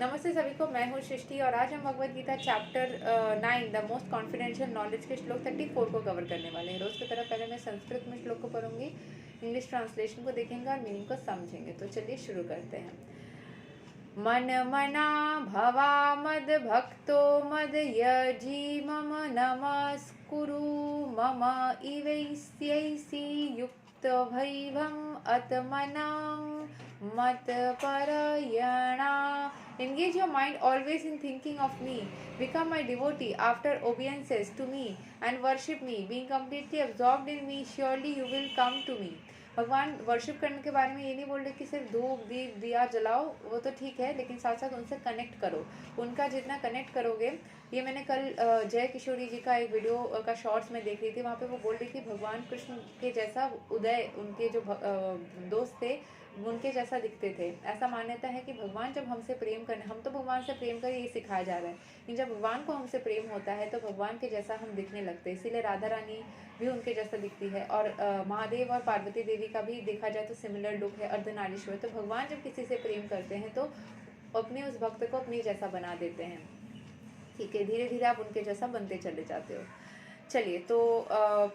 नमस्ते सभी को, मैं हूँ सृष्टि और आज हम Bhagavad Gita chapter 9 the most confidential knowledge के श्लोक 34 को कवर करने वाले हैं। रोज की तरह पहले मैं संस्कृत में श्लोक को पढ़ूंगी, इंग्लिश ट्रांसलेशन को देखेंगे और मीनिंग को समझेंगे। तो चलिए शुरू करते हैं। मन मना भवा मद भक्तो मद यजी मम नमस्कुरु मम इवैस्यैसि युक्त भैभम अतमनां मत परयणा. Engage your mind always in thinking of me. Become my devotee after obeisances to me and worship me. Being completely absorbed in me, surely you will come to me. भगवान वर्शिप करने के बारे में ये नहीं बोल रहे कि सिर्फ धूप दीप दिया जलाओ, वो तो ठीक है, लेकिन साथ साथ उनसे कनेक्ट करो। उनका जितना कनेक्ट करोगे, ये मैंने कल जय किशोरी जी का एक वीडियो का शॉर्ट्स में देख रही थी। वहाँ पे वो बोल रही थी भगवान कृष्ण के जैसा उदय, उनके जो दोस्त थे उनके जैसा दिखते थे। ऐसा मान्यता है कि भगवान जब हमसे प्रेम करने, हम तो भगवान से प्रेम कर ये सिखाया जा रहा है, लेकिन जब भगवान को हमसे प्रेम होता है तो भगवान के जैसा हम दिखने लगते हैं। इसीलिए राधा रानी भी उनके जैसा दिखती है और महादेव और पार्वती देवी का भी देखा जाए तो सिमिलर लुक है, अर्धनारीश्वर। तो भगवान जब किसी से प्रेम करते हैं तो अपने उस भक्त को अपनी जैसा बना देते हैं। ठीक है, धीरे धीरे आप उनके जैसा बनते चले जाते हो। चलिए तो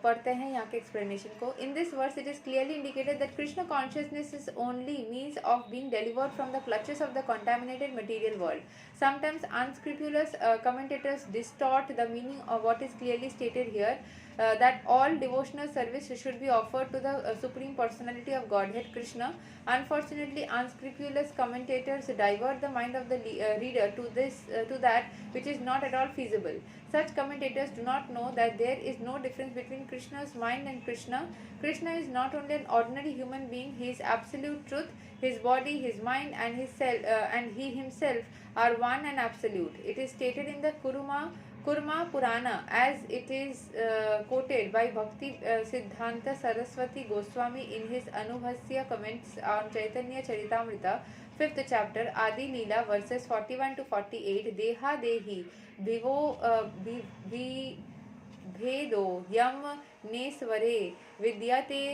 पढ़ते हैं यहाँ के एक्सप्लेनेशन को। In this verse it is clearly indicated that Krishna consciousness is only means of being delivered from the clutches of the contaminated material world. Sometimes unscrupulous commentators distort the meaning of what is clearly stated here, that all devotional service should be offered to the Supreme Personality of Godhead Krishna. Unfortunately, unscrupulous commentators divert the mind of the reader to that which is not at all feasible. Such commentators do not know that there is no difference between Krishna's mind and Krishna. Krishna is not only an ordinary human being; he is absolute truth. His body, his mind, and and he himself are one and absolute. It is stated in the Kurma Purana, as it is quoted by Bhakti Siddhanta Saraswati Goswami in his Anubhasya comments on Chaitanya Charitamrita, 5th chapter, Adi Leela, verses 41 to 48. Deha Dehi Vivo भेदो यम नेस्वरे विद्यते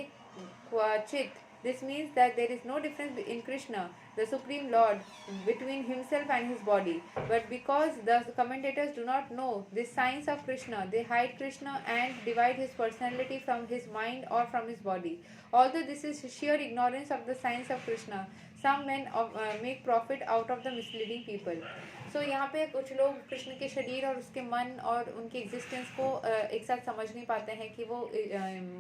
क्वचित. This means that there is no difference in Krishna, the Supreme Lord, between himself and his body. But because the commentators do not know this science of Krishna, they hide Krishna and divide his personality from his mind or from his body. Although this is sheer ignorance of the science of Krishna, some men make profit out of the misleading people. So यहाँ पे कुछ लोग कृष्ण के शरीर और उसके मन और उनके एग्जिस्टेंस को एक साथ समझ नहीं पाते हैं कि वो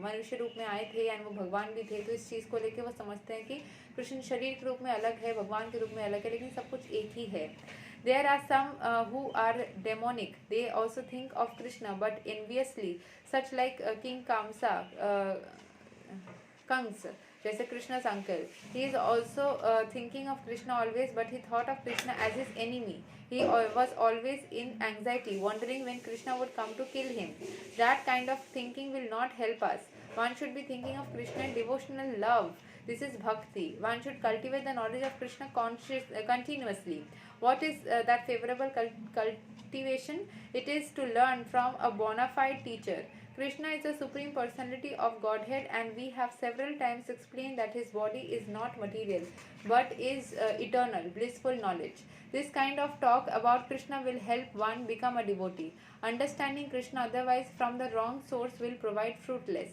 मनुष्य रूप में आए थे एंड वो भगवान भी थे। तो इस चीज़ को लेके वो समझते हैं कि कृष्ण शरीर के रूप में अलग है, भगवान के रूप में अलग है, लेकिन सब कुछ एक ही है. There are some who are demonic. They also think of Krishna but enviously, such like King Kamsa, Kangs, जैसे Krishna uncle. He is also thinking of Krishna always, but he thought of Krishna as his enemy. He was always in anxiety, wondering when Krishna would come to kill him. That kind of thinking will not help us. One should be thinking of Krishna in devotional love. This is bhakti. One should cultivate the knowledge of Krishna continuously. What is that favorable cultivation? It is to learn from a bona fide teacher. Krishna is the Supreme Personality of Godhead, and we have several times explained that his body is not material but is eternal, blissful knowledge. This kind of talk about Krishna will help one become a devotee. Understanding Krishna otherwise from the wrong source will provide fruitless.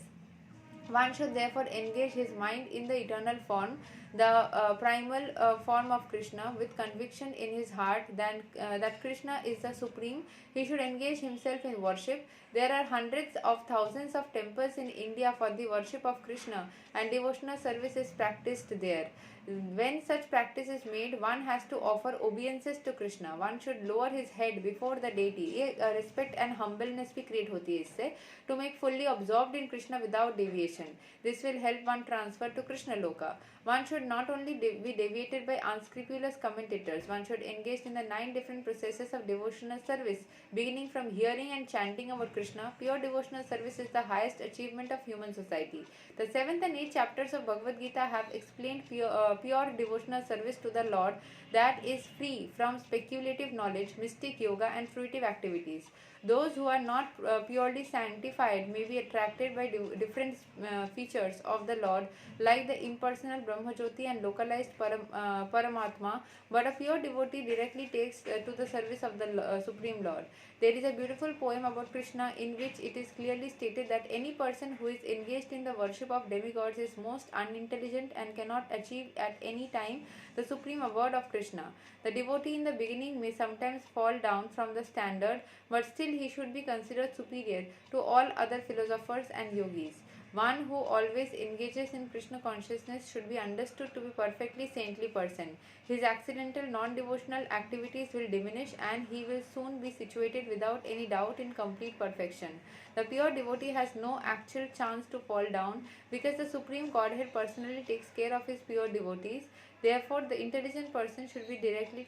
One should therefore engage his mind in the eternal form, the primal form of Krishna, with conviction in his heart that Krishna is the supreme. He should engage himself in worship. There are hundreds of thousands of temples in India for the worship of Krishna, and devotional service is practiced there. When such practice is made, one has to offer obeisances to Krishna. One should lower his head before the deity. ये respect and humbleness भी create होती है इससे. To make fully absorbed in Krishna without deviation. This will help one transfer to Krishna Loka. One should not only be deviated by unscrupulous commentators. One should engage in the 9 different processes of devotional service, beginning from hearing and chanting about Krishna. Pure devotional service is the highest achievement of human society. The 7th and 8th chapters of Bhagavad Gita have explained pure devotional service to the Lord that is free from speculative knowledge, mystic yoga, and fruitive activities. Those who are not purely sanctified may be attracted by different features of the Lord, like the impersonal Brahma Jyoti and localized Paramatma, but a pure devotee directly takes to the service of the Supreme Lord. There is a beautiful poem about Krishna in which it is clearly stated that any person who is engaged in the worship of demigods is most unintelligent and cannot achieve at any time the supreme abode of Krishna. The devotee in the beginning may sometimes fall down from the standard, but still he should be considered superior to all other philosophers and yogis. One who always engages in Krishna consciousness should be understood to be perfectly saintly person. His accidental non-devotional activities will diminish and he will soon be situated without any doubt in complete perfection. The pure devotee has no actual chance to fall down because the Supreme Godhead personally takes care of his pure devotees. Therefore, the intelligent person should be directly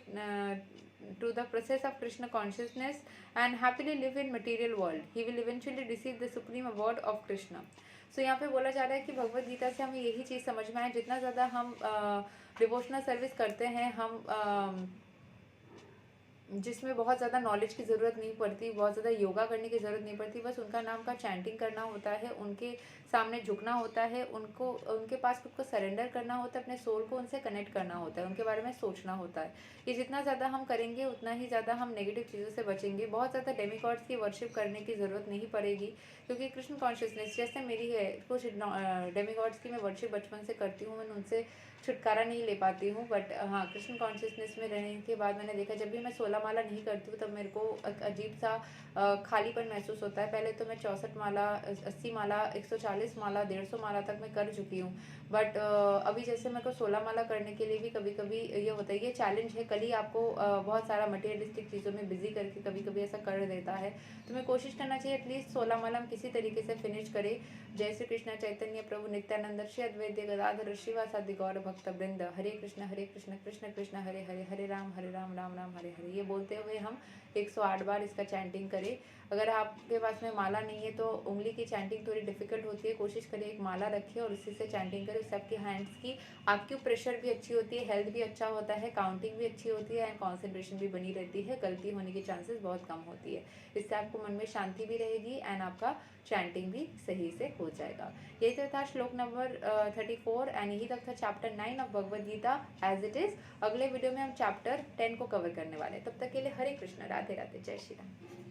to the process of Krishna consciousness and happily live in material world. He will eventually receive the supreme abode of Krishna. सो यहाँ पे बोला जा रहा है कि भगवद गीता से हमें यही चीज़ समझ में आए, जितना ज़्यादा हम डिवोशनल सर्विस करते हैं, हम जिसमें बहुत ज़्यादा नॉलेज की ज़रूरत नहीं पड़ती, बहुत ज़्यादा योगा करने की ज़रूरत नहीं पड़ती, बस उनका नाम का चैंटिंग करना होता है, उनके सामने झुकना होता है, उनको उनके पास खुद को सरेंडर करना होता है, अपने सोल को उनसे कनेक्ट करना होता है, उनके बारे में सोचना होता है। ये जितना ज़्यादा हम करेंगे उतना ही ज़्यादा हम नेगेटिव चीज़ों से बचेंगे। बहुत ज़्यादा डेमिगॉड्स की वर्शिप करने की ज़रूरत नहीं पड़ेगी, क्योंकि कृष्ण कॉन्शियसनेस जैसे मेरी है, कुछ डेमिगॉड्स की मैं वर्शिप बचपन से करती हूँ, मैं उनसे छुटकारा नहीं ले पाती हूँ। बट हाँ, कृष्ण कॉन्शियसनेस में रहने के बाद मैंने देखा जब भी मैं 16 माला नहीं करती हूँ तब मेरे को एक अजीब सा खालीपन महसूस होता है। पहले तो मैं 64 माला, 80 माला, 140 माला, 150 माला तक मैं कर चुकी हूँ। बट अभी जैसे मेरे को 16 माला करने के लिए भी कभी कभी ये होता है, ये चैलेंज है। कल ही आपको बहुत सारा मटेरियलिस्टिक चीज़ों में बिजी करके कभी कभी ऐसा कर देता है, तो मैं कोशिश करना चाहिए एटलीस्ट 16 माला हम किसी तरीके से फिनिश करें। जय श्री कृष्ण चैतन्य प्रभु नित्यानंद श्री अद्वैत गदाधर शिवासादि गौर भक्त वृंद, हरे कृष्ण कृष्ण कृष्ण हरे हरे, हरे राम राम राम हरे हरे, ये बोलते हुए हम 108 बार इसका चैंटिंग करें। अगर आपके पास में माला नहीं है तो उंगली की चैंटिंग थोड़ी डिफिकल्ट होती है, कोशिश करें एक माला रखें और उसी से चैंटिंग करें। उससे आपकी हैंड्स की आक्यूप्रेशर भी अच्छी होती है, हेल्थ भी अच्छा होता है, काउंटिंग भी अच्छी होती है एंड कॉन्सेंट्रेशन भी बनी रहती है, गलती होने की चांसेस बहुत कम होती है। इससे आपको मन में शांति भी रहेगी एंड आपका चैंटिंग भी सही से हो जाएगा। यही तो था श्लोक नंबर 34 एंड यही तक था chapter 9 of Bhagavad Gita as it is. अगले वीडियो में हम चैप्टर 10 को कवर करने वाले हैं। तब तक के लिए हरे कृष्ण, राधे राधे, जय श्री राम।